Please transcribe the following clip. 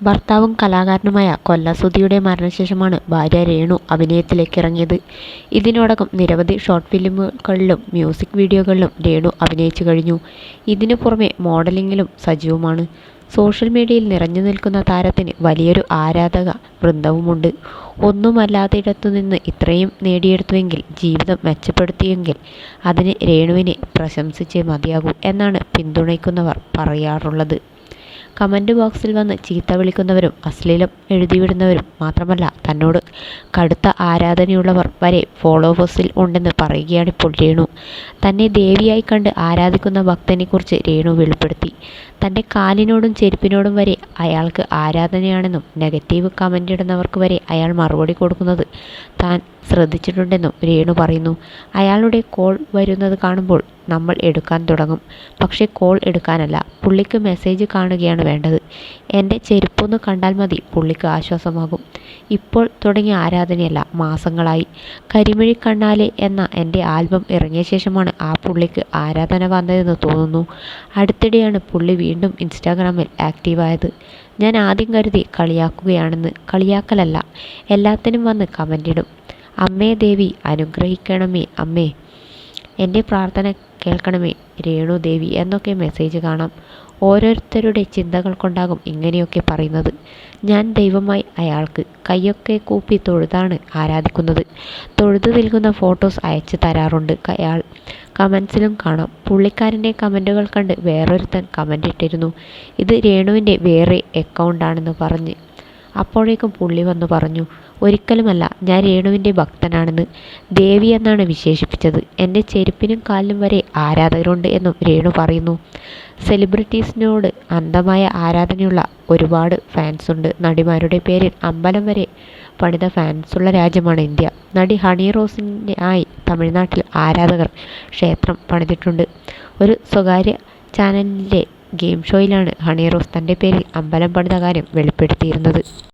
ഭർത്താവും കലാകാരനുമായ കൊല്ലസുധിയുടെ മരണശേഷമാണ് ഭാര്യ രേണു അഭിനയത്തിലേക്കിറങ്ങിയത്. ഇതിനോടകം നിരവധി ഷോർട്ട് ഫിലിമുകളിലും മ്യൂസിക് വീഡിയോകളിലും രേണു അഭിനയിച്ചു കഴിഞ്ഞു. ഇതിനു പുറമെ മോഡലിംഗിലും സജീവമാണ്. സോഷ്യൽ മീഡിയയിൽ നിറഞ്ഞു നിൽക്കുന്ന താരത്തിന് വലിയൊരു ആരാധക വൃന്ദവുമുണ്ട്. ഒന്നുമല്ലാത്തിടത്തുനിന്ന് ഇത്രയും നേടിയെടുത്തുവെങ്കിൽ, ജീവിതം മെച്ചപ്പെടുത്തിയെങ്കിൽ അതിന് രേണുവിനെ പ്രശംസിച്ചേ മതിയാകൂ എന്നാണ് പിന്തുണയ്ക്കുന്നവർ പറയാറുള്ളത്. കമന്റ് ബോക്സിൽ വന്ന് ചീത്ത വിളിക്കുന്നവരും അശ്ലീലം എഴുതിവിടുന്നവരും മാത്രമല്ല, തന്നോട് കടുത്ത ആരാധനയുള്ളവർ വരെ ഫോളോവേഴ്സിൽ ഉണ്ടെന്ന് പറയുകയാണിപ്പോൾ രേണു. തന്നെ ദേവിയായി കണ്ട് ആരാധിക്കുന്ന ഭക്തനെക്കുറിച്ച് രേണു വെളിപ്പെടുത്തി. തൻ്റെ കാലിനോടും ചെരുപ്പിനോടും വരെ അയാൾക്ക് ആരാധനയാണെന്നും നെഗറ്റീവ് കമന്റ് ഇടുന്നവർക്ക് വരെ അയാൾ മറുപടി കൊടുക്കുന്നത് താൻ ശ്രദ്ധിച്ചിട്ടുണ്ടെന്നും രേണു പറയുന്നു. അയാളുടെ കോൾ വരുന്നത് കാണുമ്പോൾ നമ്മൾ എടുക്കാൻ തുടങ്ങും. പക്ഷേ കോൾ എടുക്കാനല്ല, പുള്ളിക്ക് മെസ്സേജ് കാണുകയാണ് വേണ്ടത്. എൻ്റെ ചെരുപ്പൊന്ന് കണ്ടാൽ മതി, പുള്ളിക്ക് ആശ്വാസമാകും. ഇപ്പോൾ തുടങ്ങിയ ആരാധനയല്ല, മാസങ്ങളായി. കരിമിഴി കണ്ണാലെ എന്ന എൻ്റെ ആൽബം ഇറങ്ങിയ ശേഷമാണ് ആ പുള്ളിക്ക് ആരാധന വന്നതെന്ന് തോന്നുന്നു. അടുത്തിടെയാണ് പുള്ളി വീണ്ടും ഇൻസ്റ്റാഗ്രാമിൽ ആക്റ്റീവായത്. ഞാൻ ആദ്യം കരുതി കളിയാക്കുകയാണെന്ന്. കളിയാക്കലല്ല, എല്ലാത്തിനും വന്ന് കമൻ്റിടും. അമ്മേ ദേവി അനുഗ്രഹിക്കണമേ, അമ്മേ എൻ്റെ പ്രാർത്ഥന കേൾക്കണമേ രേണു ദേവി എന്നൊക്കെ മെസ്സേജ് കാണാം. ഓരോരുത്തരുടെ ചിന്തകൾ കൊണ്ടാകും ഇങ്ങനെയൊക്കെ പറയുന്നത്. ഞാൻ ദൈവമായി അയാൾക്ക് കൈയൊക്കെ കൂപ്പി തൊഴുതാണ് ആരാധിക്കുന്നത്. തൊഴുതു നിൽക്കുന്ന ഫോട്ടോസ് അയച്ചു തരാറുണ്ട് അയാൾ. കമൻസിലും കാണാം. പുള്ളിക്കാരൻ്റെ കമൻറ്റുകൾ കണ്ട് വേറൊരുത്തൻ കമൻ്റ് ഇട്ടിരുന്നു, ഇത് രേണുവിൻ്റെ വേറെ അക്കൗണ്ടാണെന്ന് പറഞ്ഞ്. അപ്പോഴേക്കും പുള്ളി വന്നു പറഞ്ഞു, ഒരിക്കലുമല്ല, ഞാൻ രേണുവിൻ്റെ ഭക്തനാണെന്ന്. ദേവി എന്നാണ് വിശേഷിപ്പിച്ചത്. എൻ്റെ ചെരുപ്പിനും കാലിനും വരെ ആരാധകരുണ്ട് എന്നും രേണു പറയുന്നു. സെലിബ്രിറ്റീസിനോട് അന്ധമായ ആരാധനയുള്ള ഒരുപാട് ഫാൻസുണ്ട്. നടിമാരുടെ പേരിൽ അമ്പലം വരെ പണിത ഫാൻസുള്ള രാജ്യമാണ് ഇന്ത്യ. നടി ഹണി റോസിനായി തമിഴ്നാട്ടിൽ ആരാധകർ ക്ഷേത്രം പണിതിട്ടുണ്ട്. ഒരു സ്വകാര്യ ചാനലിലെ ഗെയിം ഷോയിലാണ് ഹണി റോസ് തൻ്റെ പേരിൽ അമ്പലം പണിത കാര്യം വെളിപ്പെടുത്തിയിരുന്നത്.